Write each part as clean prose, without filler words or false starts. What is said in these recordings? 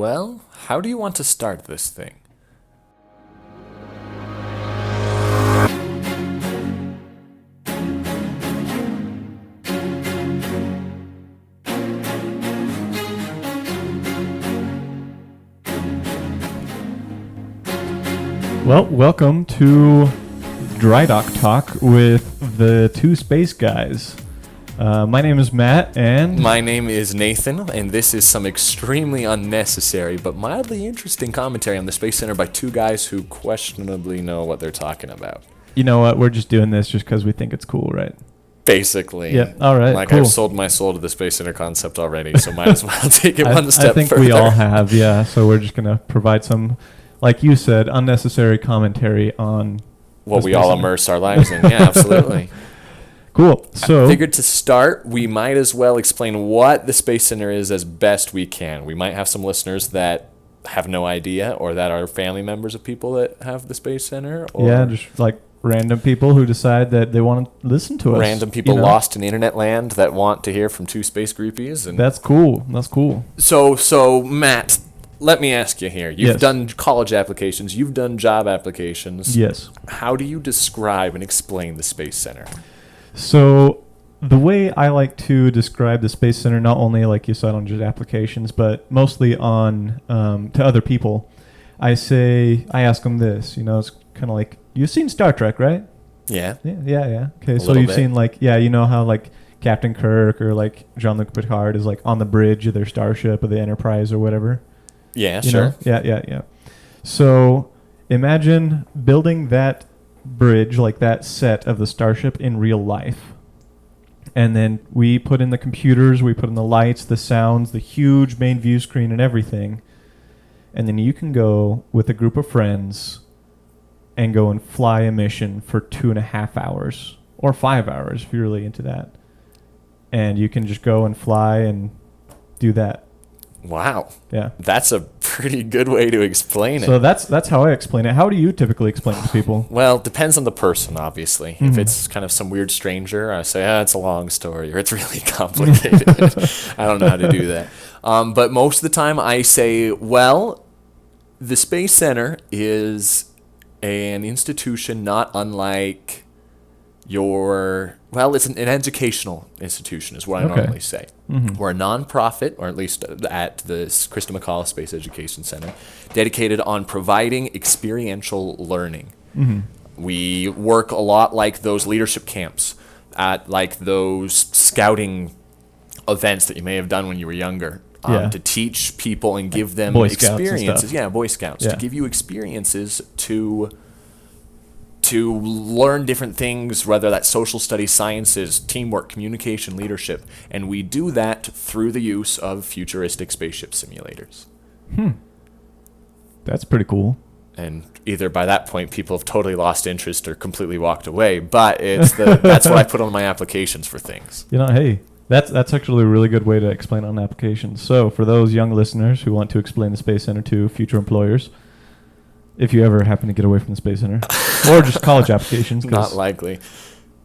Well, how do you want to start this thing? Well, welcome to Drydock Talk with the two space guys. My name is Matt, and My name is Nathan, and this is some extremely unnecessary but mildly interesting commentary on the Space Center by two guys who questionably know what they're talking about. you know what? We're just doing this just because we think it's cool, right? Basically. Yeah. All right. Like, cool. I've sold my soul to the Space Center concept already, so might as well take it one step I think further. we all have, yeah. So we're just gonna provide some, like you said, unnecessary commentary on What the we Space all Center. immerse our lives in. Yeah, absolutely. Cool. So Figured to start, we might as well explain what the Space Center is as best we can. We might have some listeners that have no idea, or that are family members of people that have the Space Center, or yeah, just like random people who decide that they want to listen to us. random people you know? lost in internet land that want to hear from two space groupies. And That's cool. That's cool. so Matt, let me ask you here. You've Yes. done college applications, you've done job applications. Yes. How do you describe and explain the Space Center? So the way I like to describe the Space Center, not only like you said on just applications, but mostly on to other people, I ask them this. You know, it's kind of like, you've seen Star Trek, right? Yeah. Yeah. Okay, so little you've bit. seen you know how like Captain Kirk or like Jean-Luc Picard is like on the bridge of their starship or the Enterprise or whatever. Yeah, You sure. know? Yeah. So imagine building that bridge, like that set of the starship in real life. And then we put in the computers, we put in the lights, the sounds, the huge main view screen and everything. And then you can go with a group of friends and go and fly a mission for 2.5 hours or 5 hours if you're really into that. And you can just go and fly and do that. Wow. Yeah. That's a pretty good way to explain So it. that's how I explain it. How do you typically explain it to people? Well, it depends on the person, obviously. If Mhm. it's kind of some weird stranger, I say, it's a long story, or it's really complicated. I don't know how to do that. But most of the time, I say, well, the Space Center is an institution not unlike it's an educational institution, is what I Okay. normally say. Mhm. We're a non-profit, or at least at the Krista McCall Space Education Center, dedicated on providing experiential learning. Mhm. We work a lot like those leadership camps, at like those scouting events that you may have done when you were younger, Yeah. to teach people and give them Boy Scouts and experiences. stuff. Yeah, Boy Scouts, Yeah. to give you experiences to learn different things, whether that's social studies, sciences, teamwork, communication, leadership. And we do that through the use of futuristic spaceship simulators. That's pretty cool. And either by that point, people have totally lost interest or completely walked away. But that's what I put on my applications for things. You know, hey, that's actually a really good way to explain on applications. So for those young listeners who want to explain the Space Center to future employers, if you ever happen to get away from the Space Center, or just college applications, 'cause- Not likely.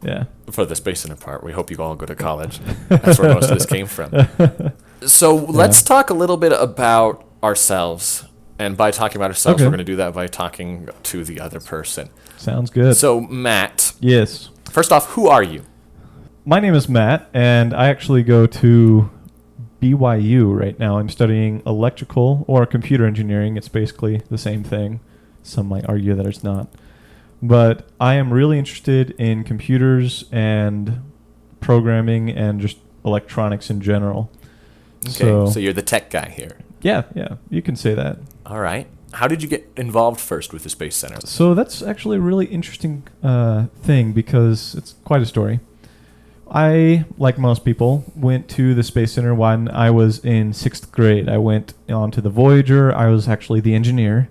yeah. For the Space Center part, we hope you all go to college. That's where most of this came from. So let's talk a little bit about ourselves. And by talking about ourselves, Okay. we're going to do that by talking to the other person. Sounds good. So, Matt, Yes. first off, who are you? My name is Matt, and I actually go to BYU right now. I'm studying electrical or computer engineering. It's basically the same thing. Some might argue that it's not. But I am really interested in computers and programming and just electronics in general. Okay, so you're the tech guy here. Yeah, you can say that. All right. How did you get involved first with the Space Center? So that's actually a really interesting thing because it's quite a story. I, like most people, went to the Space Center when I was in 6th grade. I went on to the Voyager. I was actually the engineer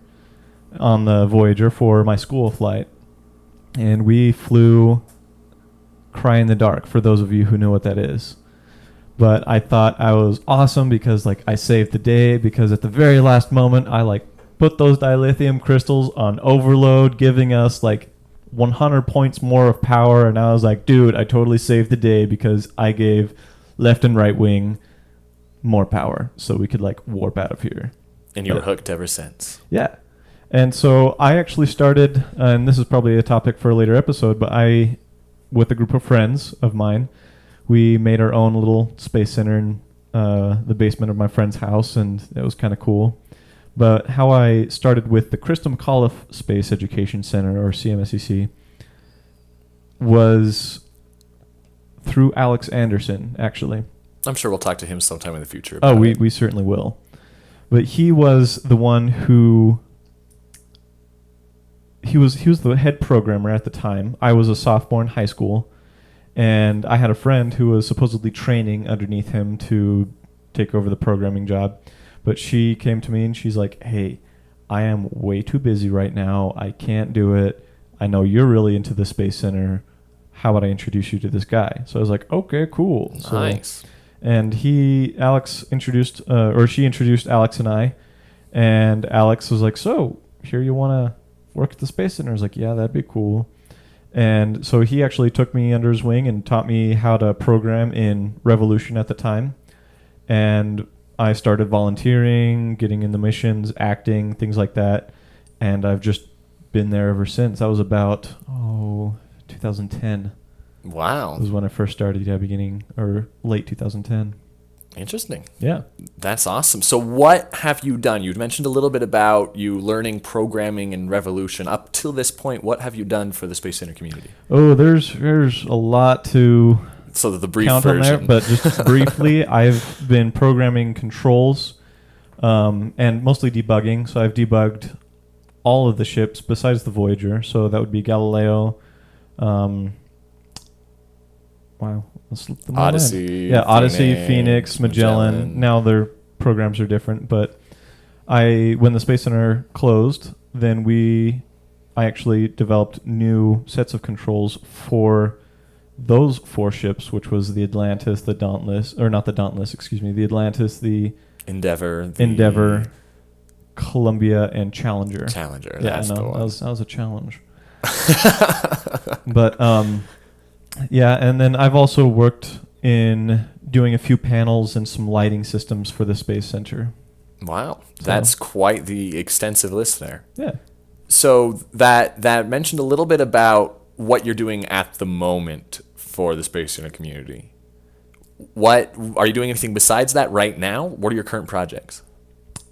on the Voyager for my school flight. And we flew Cry in the Dark, for those of you who know what that is. But I thought I was awesome because I saved the day, because at the very last moment I put those dilithium crystals on overload, giving us 100 points more of power, and I was like, dude, I totally saved the day because I gave left and right wing more power so we could warp out of here. And you were hooked ever since. Yeah. And so I actually started, and this is probably a topic for a later episode, but with a group of friends of mine, we made our own little space center in the basement of my friend's house, and it was kind of cool. But how I started with the Christa McAuliffe Space Education Center, or CMSEC, was through Alex Anderson, actually. I'm sure we'll talk to him sometime in the future. Oh, we certainly will. But he was the one who... He was the head programmer at the time. I was a sophomore in high school, and I had a friend who was supposedly training underneath him to take over the programming job. But she came to me and she's like, "Hey, I am way too busy right now. I can't do it. I know you're really into the Space Center. How would I introduce you to this guy?" So I was like, "Okay, cool." Nice. And she introduced Alex and I, and Alex was like, "So, here you want to work at the Space Center?" I was like, "Yeah, that'd be cool." And so he actually took me under his wing and taught me how to program in Revolution at the time. And I started volunteering, getting in the missions, acting, things like that. And I've just been there ever since. That was about, 2010. Wow. Was when I first started, late 2010. Interesting. Yeah. That's awesome. So what have you done? You mentioned a little bit about you learning programming in Revolution. Up till this point, what have you done for the Space Center community? Oh, there's a lot to So the brief count version. on there, but just briefly, I've been programming controls and mostly debugging. So I've debugged all of the ships besides the Voyager. So that would be Galileo. Odyssey. Yeah, Odyssey, Phoenix, Magellan. Now their programs are different, but when the Space Center closed, then I actually developed new sets of controls for those 4 ships, which was the Atlantis, the Dauntless, or not the Dauntless, excuse me, the Atlantis, the Endeavor, Columbia, and Challenger. Challenger. Yeah, that's I the know. one. That was a challenge. But yeah, and then I've also worked in doing a few panels and some lighting systems for the Space Center. Wow, that's quite the extensive list there. Yeah. So that mentioned a little bit about what you're doing at the moment for the Space Center community. What are you doing? Anything besides that right now? What are your current projects?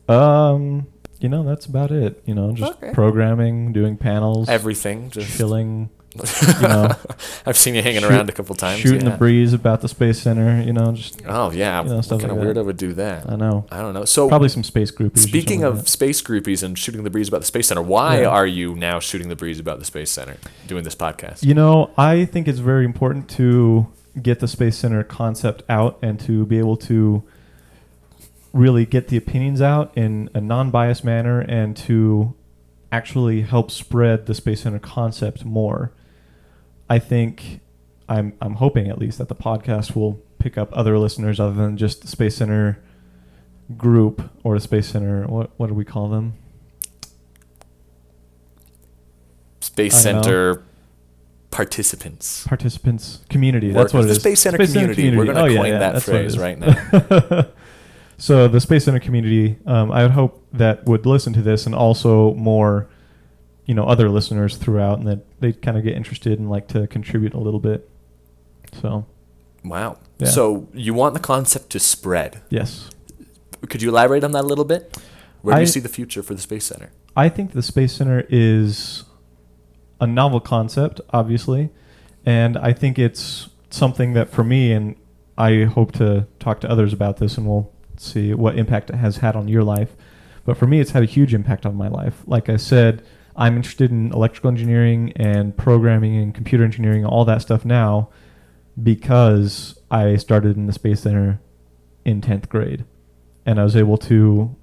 That's about it. Just programming, doing panels, Everything, just chilling. I've seen you hanging around a couple times. Shooting the breeze about the Space Center, just... Oh, yeah. What stuff kind of like that. weirdo would do that? I know. I don't know. So probably some space groupies. Speaking of like space groupies and shooting the breeze about the Space Center, why are you now shooting the breeze about the Space Center, doing this podcast? I think it's very important to get the Space Center concept out and to be able to really get the opinions out in a non-biased manner and to actually help spread the Space Center concept more. I think I'm hoping at least that the podcast will pick up other listeners other than just the Space Center group or the Space Center. What do we call them? Space Center participants. Community. That's what it is. The Space Center community. We're going to coin that phrase right now. So the Space Center community, I would hope that would listen to this and also more, other listeners throughout, and that they kind of get interested and like to contribute a little bit. So. Wow. Yeah. So you want the concept to spread. Yes. Could you elaborate on that a little bit? Where do you see the future for the Space Center? I think the Space Center is a novel concept, obviously, and I think it's something that for me, and I hope to talk to others about this, and we'll see what impact it has had on your life. But for me, it's had a huge impact on my life. Like I said, I'm interested in electrical engineering and programming and computer engineering, all that stuff now, because I started in the Space Center in 10th grade. And I was able to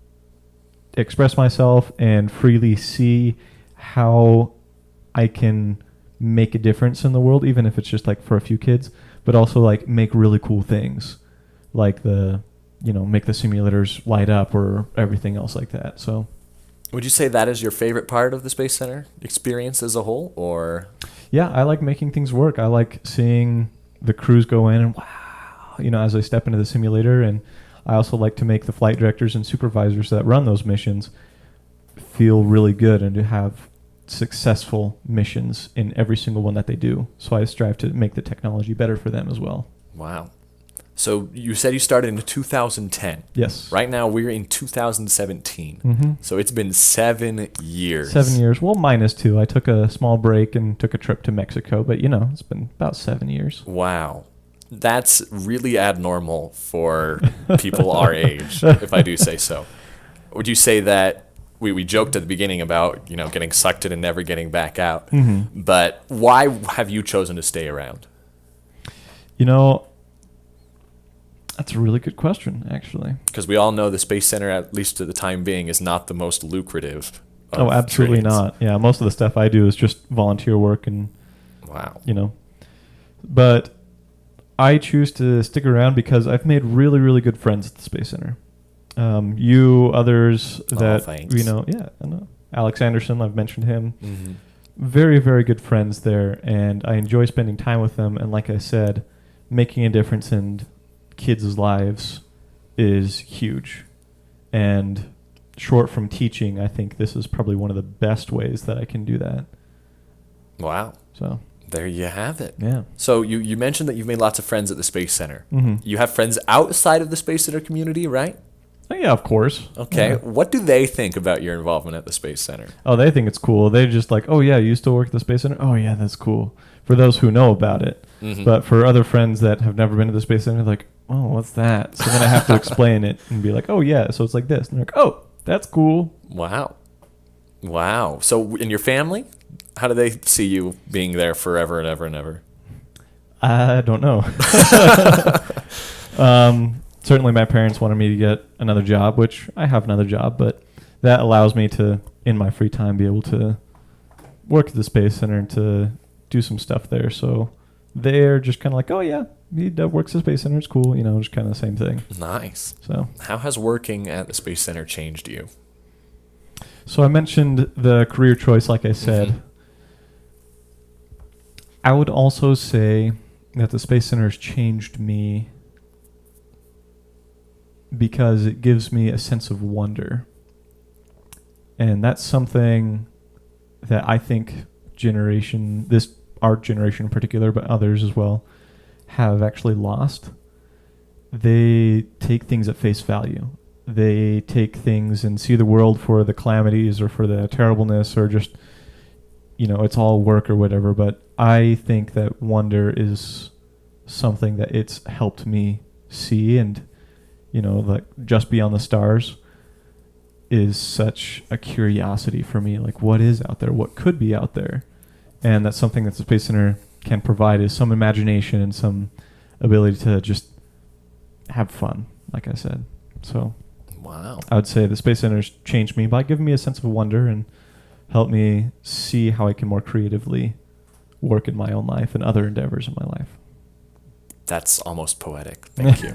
express myself and freely see how I can make a difference in the world, even if it's just like for a few kids, but also like make really cool things, like make the simulators light up or everything else like that. So, would you say that is your favorite part of the Space Center experience as a whole, or? Yeah, I like making things work. I like seeing the crews go in and wow, as I step into the simulator, and I also like to make the flight directors and supervisors that run those missions feel really good and to have successful missions in every single one that they do. So I strive to make the technology better for them as well. Wow. So you said you started in 2010. Yes. Right now we're in 2017. Mm-hmm. So it's been 7 years. 7 years. Well, -2. I took a small break and took a trip to Mexico, but it's been about 7 years. Wow. That's really abnormal for people our age, if I do say so. Would you say that we joked at the beginning about, getting sucked in and never getting back out, Mm-hmm. but why have you chosen to stay around? That's a really good question, actually. Because we all know the Space Center, at least at the time being, is not the most lucrative. Oh, absolutely trades. not. Yeah, most of the stuff I do is just volunteer work and, Wow. But I choose to stick around because I've made really, really good friends at the Space Center. Others that, thanks. I know. Alex Anderson, I've mentioned him. Mm-hmm. Very, very good friends there, and I enjoy spending time with them. And like I said, making a difference in kids' lives is huge. And short from teaching, I think this is probably one of the best ways that I can do that. Wow. So There you have it. yeah. So you mentioned that you've made lots of friends at the Space Center. Mm-hmm. You have friends outside of the Space Center community, right? Oh, yeah, of course. Okay. Yeah. What do they think about your involvement at the Space Center? Oh, they think it's cool. They're just like, oh, yeah, you still work at the Space Center? Oh, yeah, that's cool. For those who know about it. Mm-hmm. But for other friends that have never been to the Space Center, they're like, oh, what's that? So then I have to explain it and be like, oh, yeah, so it's like this. And they're like, oh, that's cool. Wow. Wow. So in your family, how do they see you being there forever and ever and ever? I don't know. Certainly my parents wanted me to get another job, which I have another job, but that allows me to, in my free time, be able to work at the Space Center and to do some stuff there. So they're just kind of like, oh, yeah, he works at the Space Center. It's cool. Just kind of the same thing. Nice. So How has working at the Space Center changed you? I mentioned the career choice, like I said. Mhm. I would also say that the Space Center has changed me because it gives me a sense of wonder. And that's something that I think our generation in particular, but others as well, have actually lost. They take things at face value. They take things and see the world for the calamities or for the terribleness or just, it's all work or whatever. But I think that wonder is something that it's helped me see, and, like just beyond the stars is such a curiosity for me. Like, what is out there? What could be out there? And that's something that the Space Center can provide, is some imagination and some ability to just have fun, like I said. So Wow. I would say the Space Center's changed me by giving me a sense of wonder and helped me see how I can more creatively work in my own life and other endeavors in my life. That's almost poetic. Thank you.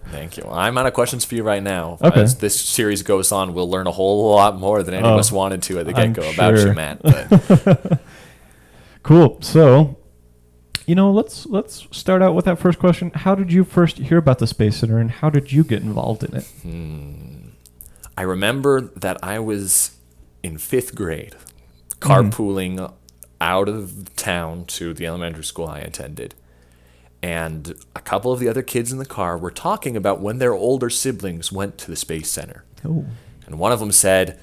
Thank you. I'm out of questions for you right now. Okay. As this series goes on, we'll learn a whole lot more than any of us wanted to at the I'm get-go about sure. you, Matt. But Cool. So, let's start out with that first question. How did you first hear about the Space Center, and how did you get involved in it? I remember that I was in 5th grade, carpooling out of town to the elementary school I attended. And a couple of the other kids in the car were talking about when their older siblings went to the Space Center. Oh. And one of them said,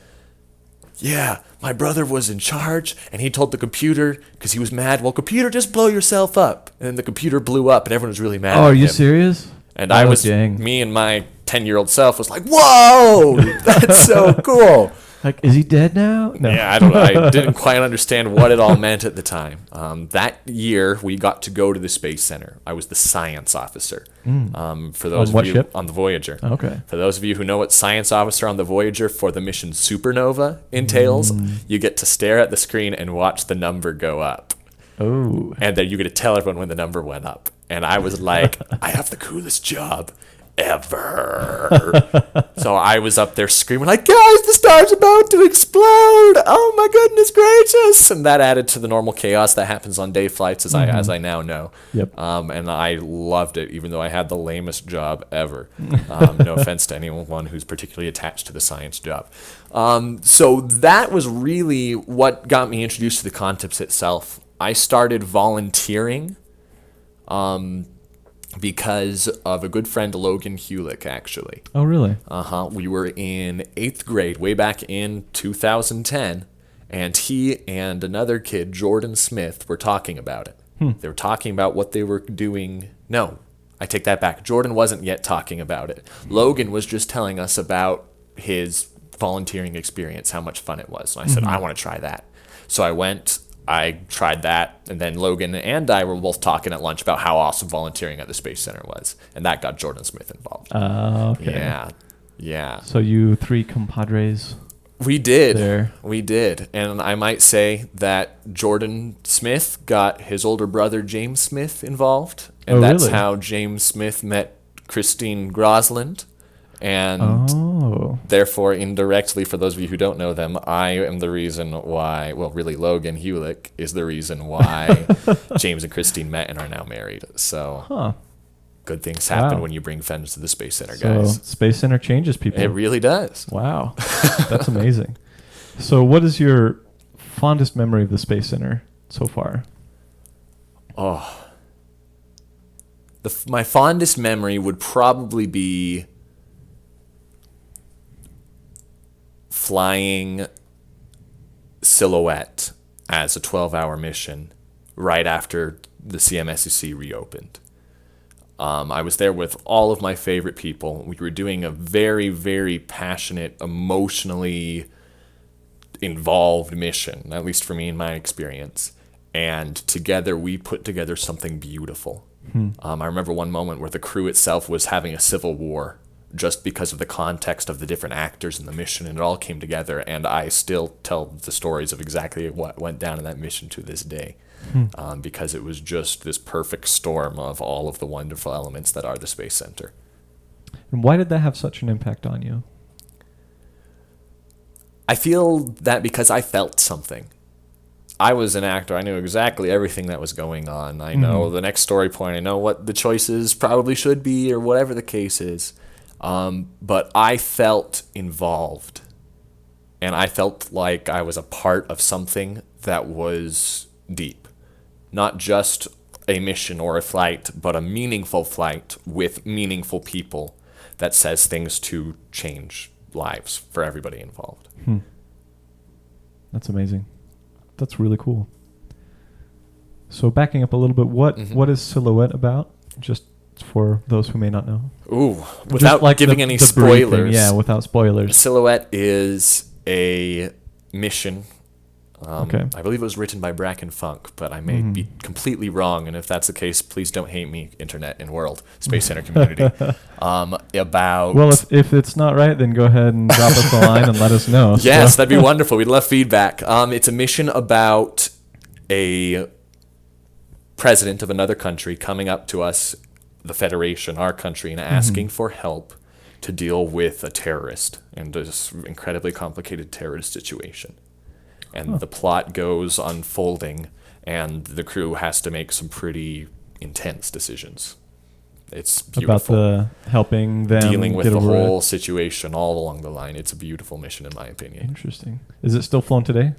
yeah, my brother was in charge, and he told the computer, because he was mad, well, computer, just blow yourself up. And then the computer blew up, and everyone was really mad Oh, at are you him. serious? And I was, dang. me and my 10-year-old self was like, whoa, that's so cool. Like, is he dead now? No. Yeah, I don't know. I didn't quite understand what it all meant at the time. That year, we got to go to the Space Center. I was the science officer. For those On what of you ship? on the Voyager. Okay. For those of you who know what science officer on the Voyager for the mission Supernova entails, you get to stare at the screen and watch the number go up. Oh. And then you get to tell everyone when the number went up. And I was like, I have the coolest job. ever. So I was up there screaming like, guys, the star's about to explode. Oh my goodness gracious. And that added to the normal chaos that happens on day flights, as I now know. Yep. And I loved it, even though I had the lamest job ever. No offense to anyone who's particularly attached to the science job. So that was really what got me introduced to the concepts itself. I started volunteering because of a good friend, Logan Hewlick, actually. Oh, really? We were in 8th grade, way back in 2010, and he and another kid, Jordan Smith, were talking about it. They were talking about what they were doing. No, I take that back. Jordan wasn't yet talking about it. Logan was just telling us about his volunteering experience, how much fun it was. And I said, I want to try that. So I went, I tried that, and then Logan and I were both talking at lunch about how awesome volunteering at the Space Center was, and that got Jordan Smith involved. Okay. Yeah. So you three compadres. We did. There. We did. And I might say that Jordan Smith got his older brother James Smith involved, and that's really? how James Smith met Christine Grosland. And therefore, indirectly, for those of you who don't know them, I am the reason why, well, really, Logan Hewlick is the reason why James and Christine met and are now married. So good things happen when you bring friends to the Space Center, guys. So Space Center changes people. It really does. Wow. That's amazing. So what is your fondest memory of the Space Center so far? My fondest memory would probably be flying Silhouette as a 12-hour mission right after the CMSCC reopened. I was there with all of my favorite people. We were doing a very, very passionate, emotionally involved mission, at least for me in my experience. And together we put together something beautiful. I remember one moment where the crew itself was having a civil war just because of the context of the different actors in the mission, and it all came together, and I still tell the stories of exactly what went down in that mission to this day, because it was just this perfect storm of all of the wonderful elements that are the Space Center. And why did that have such an impact on you? I feel that because I felt something. I was an actor. I knew exactly everything that was going on. I know the next story point. I know what the choices probably should be, or whatever the case is. But I felt involved, and I felt like I was a part of something that was deep. Not just a mission or a flight, but a meaningful flight with meaningful people that says things to change lives for everybody involved. That's amazing. That's really cool. So backing up a little bit, what is Silhouette about? Just for those who may not know. Ooh, without giving any spoilers. Briefing, yeah, without spoilers. Silhouette is a mission. Okay. I believe it was written by Bracken Funk, but I may be completely wrong. And if that's the case, please don't hate me, Internet and world, Space Center community. About well, if it's not right, then go ahead and drop us a line and let us know. Yes, that'd be wonderful. We'd love feedback. It's a mission about a president of another country coming up to us, the Federation, our country, and asking for help to deal with a terrorist and this incredibly complicated terrorist situation. And the plot goes unfolding, and the crew has to make some pretty intense decisions. It's beautiful. About helping them dealing with get the over whole it. situation all along the line. It's a beautiful mission, in my opinion. Interesting. Is it still flown today?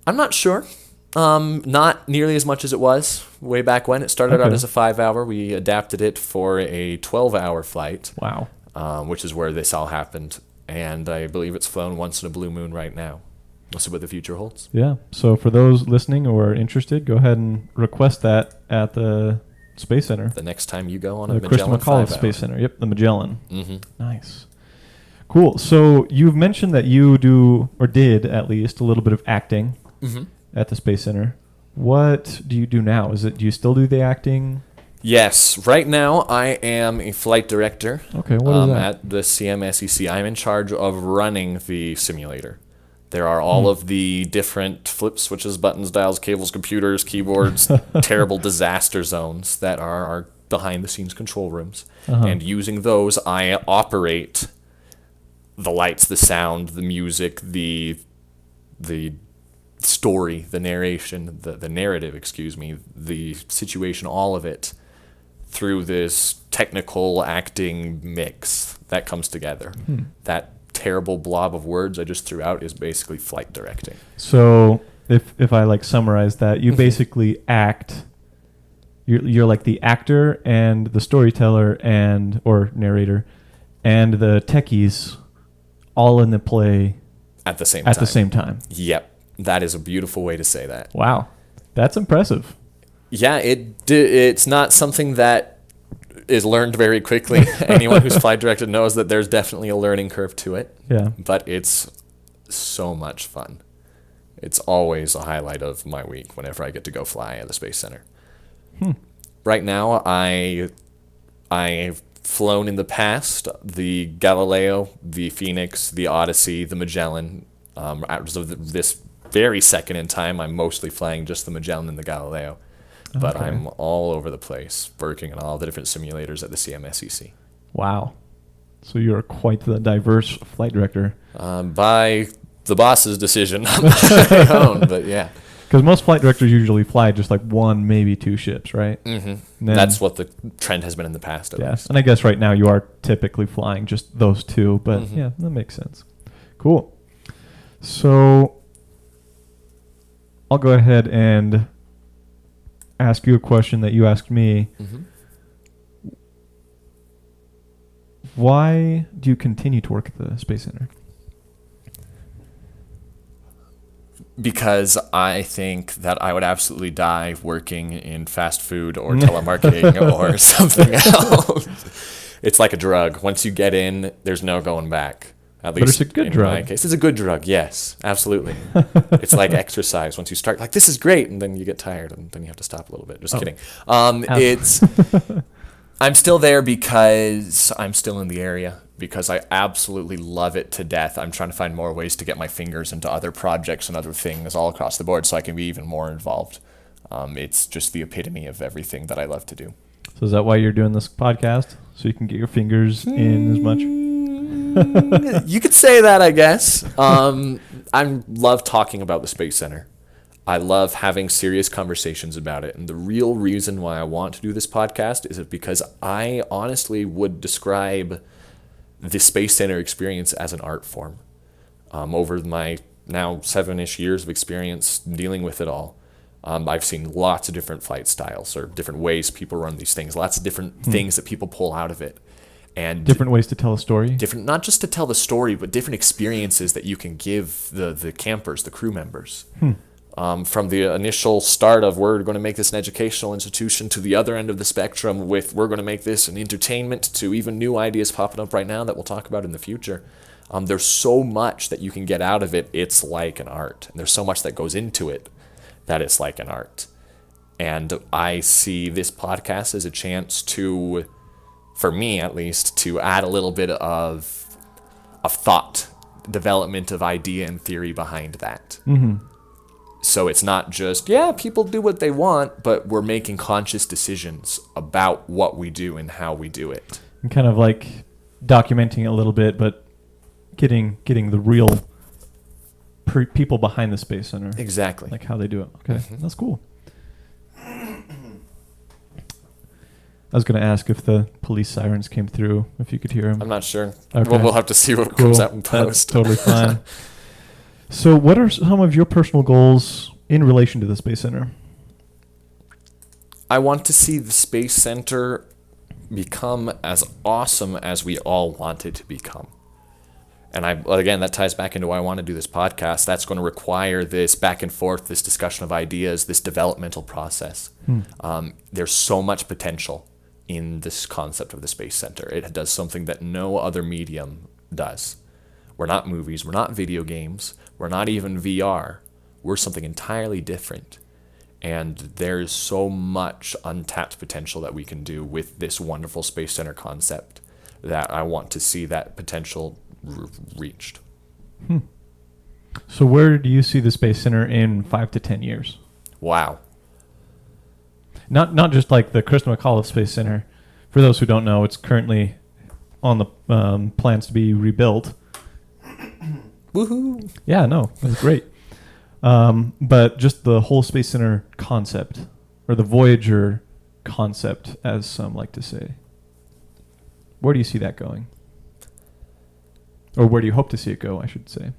I'm not sure. Not nearly as much as it was way back when. It started out as a 5-hour. We adapted it for a 12-hour flight. Wow. Which is where this all happened. And I believe it's flown once in a blue moon right now. We'll see what the future holds. Yeah. So for those listening or interested, go ahead and request that at the Space Center. The next time you go on a the Magellan Christopher McCall 5-hour. Space Center. Yep, the Magellan. Mm-hmm. Nice. Cool. So you've mentioned that you do, or did at least, a little bit of acting at the Space Center. What do you do now? Do you still do the acting? Yes. Right now, I am a flight director. Okay, what is that? At the CMSCC. I'm in charge of running the simulator. There are all of the different flips, switches, buttons, dials, cables, computers, keyboards, terrible disaster zones that are our behind-the-scenes control rooms. Uh-huh. And using those, I operate the lights, the sound, the music, the story, the narration, the narrative, the situation, all of it through this technical acting mix that comes together. That terrible blob of words I just threw out is basically flight directing. So if I like summarize that, you basically act. You're like the actor and the storyteller and or narrator and the techies all in the play At the same time. Yep. That is a beautiful way to say that. Wow. That's impressive. Yeah, it's not something that is learned very quickly. Anyone who's flight directed knows that there's definitely a learning curve to it. Yeah. But it's so much fun. It's always a highlight of my week whenever I get to go fly at the Space Center. Right now, I've flown in the past the Galileo, the Phoenix, the Odyssey, the Magellan. As of this very second in time, I'm mostly flying just the Magellan and the Galileo. But Okay. I'm all over the place, working on all the different simulators at the CMSEC. Wow. So you're quite the diverse flight director. By the boss's decision, not my own, but yeah. Because most flight directors usually fly just like one, maybe two ships, right? Mm-hmm. Then- That's what the trend has been in the past, at Yeah. least. And I guess right now you are typically flying just those two, but Mhm. yeah, that makes sense. Cool. So I'll go ahead and ask you a question that you asked me. Mm-hmm. Why do you continue to work at the Space Center? Because I think that I would absolutely die working in fast food or telemarketing or something else. It's like a drug. Once you get in, there's no going back. At But least it's a good in drug. my case. It's a good drug, yes, absolutely. It's like exercise. Once you start, like, this is great, and then you get tired, and then you have to stop a little bit. Just kidding. It's I'm still there because I'm still in the area, because I absolutely love it to death. I'm trying to find more ways to get my fingers into other projects and other things all across the board so I can be even more involved. It's just the epitome of everything that I love to do. So is that why you're doing this podcast? So you can get your fingers in as much? You could say that, I guess. I love talking about the Space Center. I love having serious conversations about it. And the real reason why I want to do this podcast is because I honestly would describe the Space Center experience as an art form. Over my now 7-ish years of experience dealing with it all, I've seen lots of different flight styles or different ways people run these things, lots of different things that people pull out of it. And Different ways to tell a story? different, not just to tell the story, but different experiences that you can give the campers, the crew members. From the initial start of we're going to make this an educational institution to the other end of the spectrum with we're going to make this an entertainment to even new ideas popping up right now that we'll talk about in the future. There's so much that you can get out of it. It's like an art. And there's so much that goes into it that it's like an art. And I see this podcast as a chance to, for me at least, to add a little bit of thought, development of idea and theory behind that. Mm-hmm. So it's not just, people do what they want, but we're making conscious decisions about what we do and how we do it. And kind of like documenting it a little bit, but getting the real people behind the Space Center. Exactly. Like how they do it. Okay, That's cool. I was going to ask if the police sirens came through, if you could hear them. I'm not sure. Okay. We'll have to see what Cool. comes out in That's post. totally fine. So what are some of your personal goals in relation to the Space Center? I want to see the Space Center become as awesome as we all want it to become. And again, that ties back into why I want to do this podcast. That's going to require this back and forth, this discussion of ideas, this developmental process. There's so much potential in this concept of the Space Center. It does something that no other medium does. We're not movies. We're not video games. We're not even VR. We're something entirely different. And there's so much untapped potential that we can do with this wonderful Space Center concept that I want to see that potential reached. So where do you see the Space Center in 5 to 10 years? Wow. Not just like the Chris McAuliffe Space Center. For those who don't know, it's currently on the plans to be rebuilt. Woohoo! Yeah, no, it's great. But just the whole Space Center concept, or the Voyager concept, as some like to say. Where do you see that going? Or where do you hope to see it go, I should say?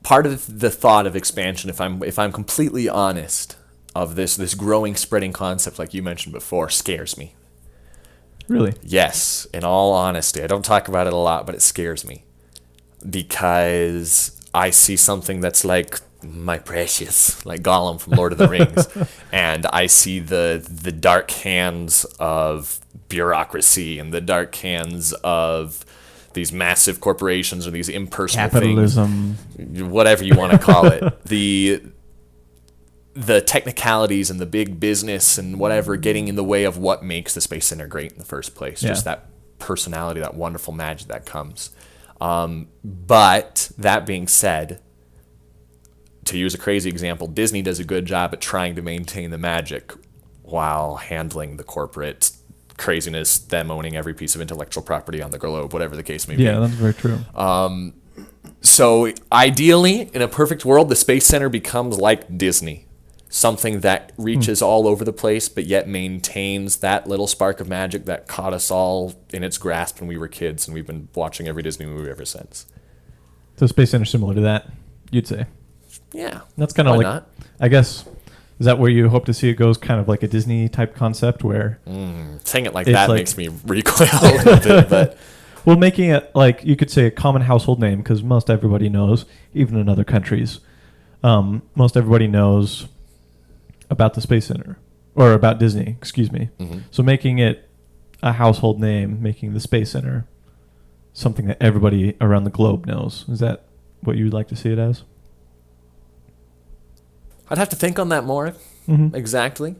Part of the thought of expansion, if I'm completely honest, of this growing, spreading concept, like you mentioned before, scares me. Really? Yes, in all honesty. I don't talk about it a lot, but it scares me. Because I see something that's like my precious, like Gollum from Lord of the Rings, and I see the dark hands of bureaucracy and the dark hands of these massive corporations or these impersonal Capitalism. things, whatever you want to call it. The technicalities and the big business and whatever getting in the way of what makes the Space Center great in the first place. Yeah. Just that personality, that wonderful magic that comes. But that being said, to use a crazy example, Disney does a good job at trying to maintain the magic while handling the corporate craziness, them owning every piece of intellectual property on the globe, whatever the case may be. Yeah, that's very true. So ideally, in a perfect world, the Space Center becomes like Disney. Something that reaches all over the place, but yet maintains that little spark of magic that caught us all in its grasp when we were kids, and we've been watching every Disney movie ever since. So Space Center similar to that, you'd say? Yeah. That's kind of Why like, not? I guess, is that where you hope to see it goes, kind of like a Disney type concept where... Saying it like It's that like- makes me recoil a little bit, but... Well, making it like, you could say a common household name, because most everybody knows, even in other countries, most everybody knows about the Space Center, or about Disney, excuse me. Mm-hmm. So making it a household name, making the Space Center something that everybody around the globe knows. Is that what you'd like to see it as? I'd have to think on that more, Mm-hmm. exactly.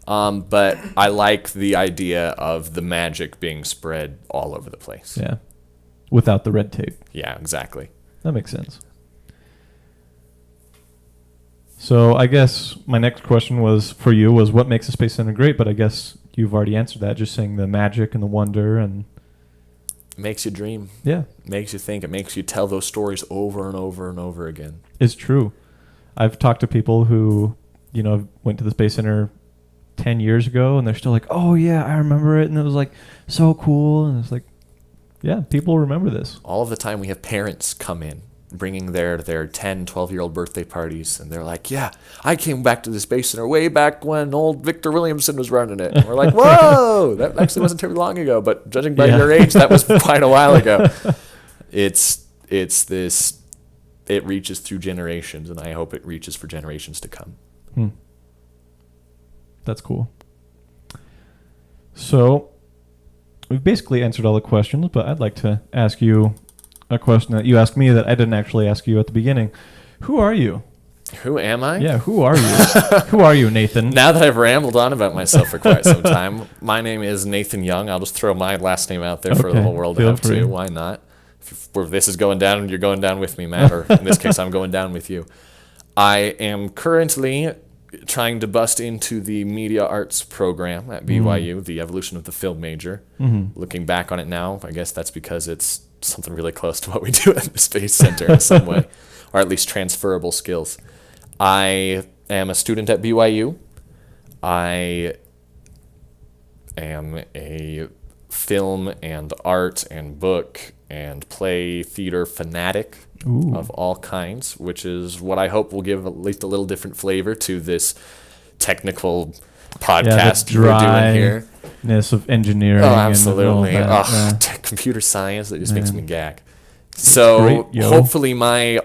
But I like the idea of the magic being spread all over the place. Yeah. Without the red tape. Yeah, exactly. That makes sense. So I guess my next question was for you was what makes a Space Center great, but I guess you've already answered that, just saying the magic and the wonder and It makes you dream. yeah, It makes you think. It makes you tell those stories over and over and over again. it's true. I've talked to people who, went to the Space Center 10 years ago and they're still like, "Oh yeah, I remember it and it was like so cool." And it's like, yeah, people remember this. All of the time we have parents come in bringing their 10, 12-year-old birthday parties, and they're like, yeah, I came back to the Space Center way back when old Victor Williamson was running it. And we're like, whoa, that actually wasn't terribly long ago, but judging by your age, that was quite a while ago. It's this, it reaches through generations, and I hope it reaches for generations to come. That's cool. So we've basically answered all the questions, but I'd like to ask you a question that you asked me that I didn't actually ask you at the beginning. Who are you? Who am I? Yeah, who are you? Who are you, Nathan? Now that I've rambled on about myself for quite some time, my name is Nathan Young. I'll just throw my last name out there for the Okay, whole world to feel have free. too. Why not? If this is going down, you're going down with me, Matt, or in this case, I'm going down with you. I am currently trying to bust into the media arts program at BYU, the evolution of the film major. Looking back on it now, I guess that's because it's something really close to what we do at the Space Center in some way, or at least transferable skills. I am a student at BYU. I am a film and art and book and play theater fanatic Ooh. of all kinds, which is what I hope will give at least a little different flavor to this technical podcast we're doing here. Dryness of engineering. Oh, and all absolutely. that, Computer science, that just makes Yeah. me gag. So great, yo. hopefully my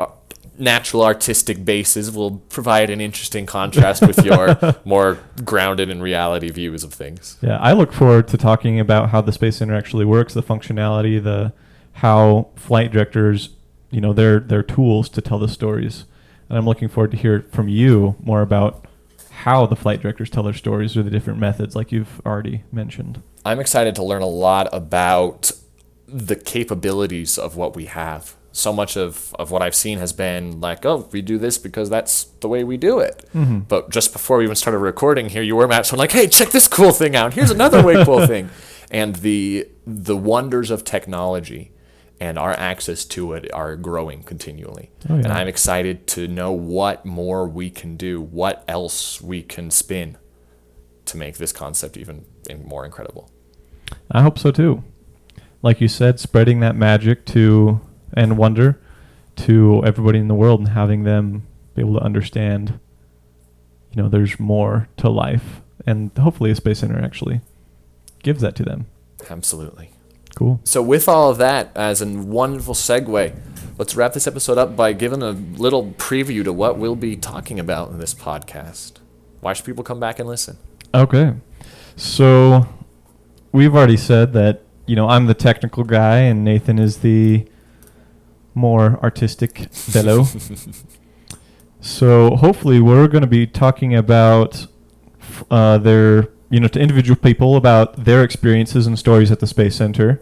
natural artistic bases will provide an interesting contrast with your more grounded in reality views of things. Yeah, I look forward to talking about how the Space Center actually works, the functionality, how flight directors, their tools to tell the stories. And I'm looking forward to hear from you more about how the flight directors tell their stories or the different methods like you've already mentioned. I'm excited to learn a lot about the capabilities of what we have. So much of what I've seen has been like, oh, we do this because that's the way we do it. Mm-hmm. But just before we even started recording, here you were, Matt. So I'm like, hey, check this cool thing out. Here's another way cool thing. And the wonders of technology and our access to it are growing continually. Oh, yeah. And I'm excited to know what more we can do, what else we can spin to make this concept even more incredible. I hope so too. Like you said, spreading that magic and wonder to everybody in the world and having them be able to understand, there's more to life. And hopefully a Space Center actually gives that to them. Absolutely. Cool. So with all of that as a wonderful segue, let's wrap this episode up by giving a little preview to what we'll be talking about in this podcast. Why should people come back and listen? Okay. So we've already said that, I'm the technical guy and Nathan is the more artistic fellow. So hopefully we're going to be talking about to individual people about their experiences and stories at the Space Center.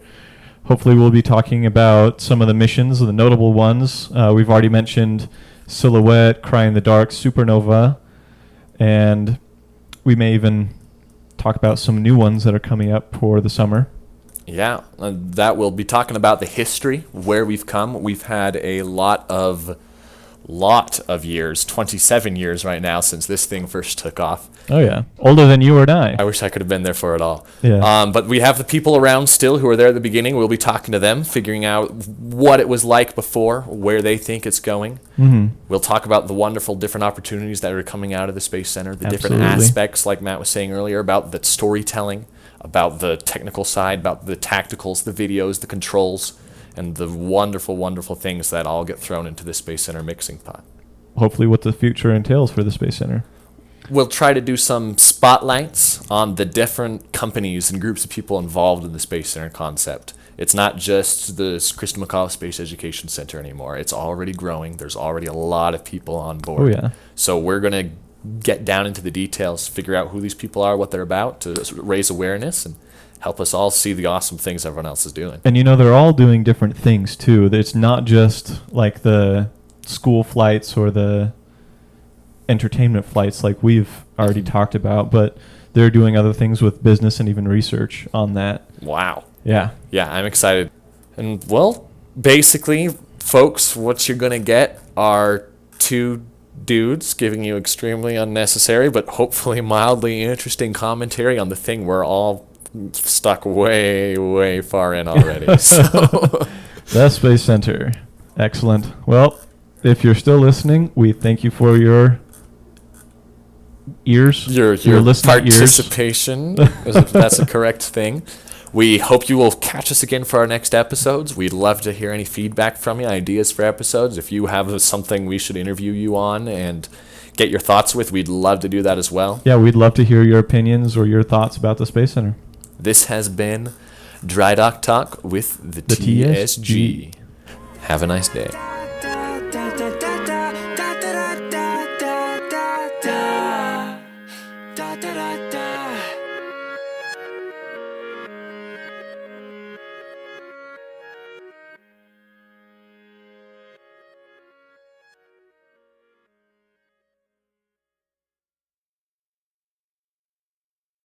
Hopefully we'll be talking about some of the missions, the notable ones. We've already mentioned Silhouette, Cry in the Dark, Supernova, and we may even talk about some new ones that are coming up for the summer. Yeah, that we'll be talking about the history, where we've come. We've had a lot of years, 27 years right now since this thing first took off. Oh, yeah. Older than you or I. I wish I could have been there for it all. Yeah. But we have the people around still who were there at the beginning. We'll be talking to them, figuring out what it was like before, where they think it's going. Mm-hmm. We'll talk about the wonderful different opportunities that are coming out of the Space Center, the different Absolutely. aspects, like Matt was saying earlier, about the storytelling, about the technical side, about the tacticals, the videos, the controls, and the wonderful, wonderful things that all get thrown into the Space Center mixing pot. Hopefully what the future entails for the Space Center. We'll try to do some spotlights on the different companies and groups of people involved in the Space Center concept. It's not just the Kristen McCall Space Education Center anymore. It's already growing. There's already a lot of people on board. Oh, yeah. So we're going to get down into the details, figure out who these people are, what they're about, to raise awareness and help us all see the awesome things everyone else is doing. And they're all doing different things too. It's not just like the school flights or the entertainment flights like we've already talked about, but they're doing other things with business and even research on that. Wow. Yeah. Yeah, I'm excited. And, well, basically, folks, what you're going to get are two dudes giving you extremely unnecessary but hopefully mildly interesting commentary on the thing we're all stuck way, way far in already. So The Space Center. Excellent. Well, if you're still listening, we thank you for your ears. Your listening participation, if that's a correct thing. We hope you will catch us again for our next episodes. We'd love to hear any feedback from you, ideas for episodes. If you have something we should interview you on and get your thoughts with, we'd love to do that as well. Yeah, we'd love to hear your opinions or your thoughts about the Space Center. This has been Drydock Talk with the TSG. Have a nice day. Da da da da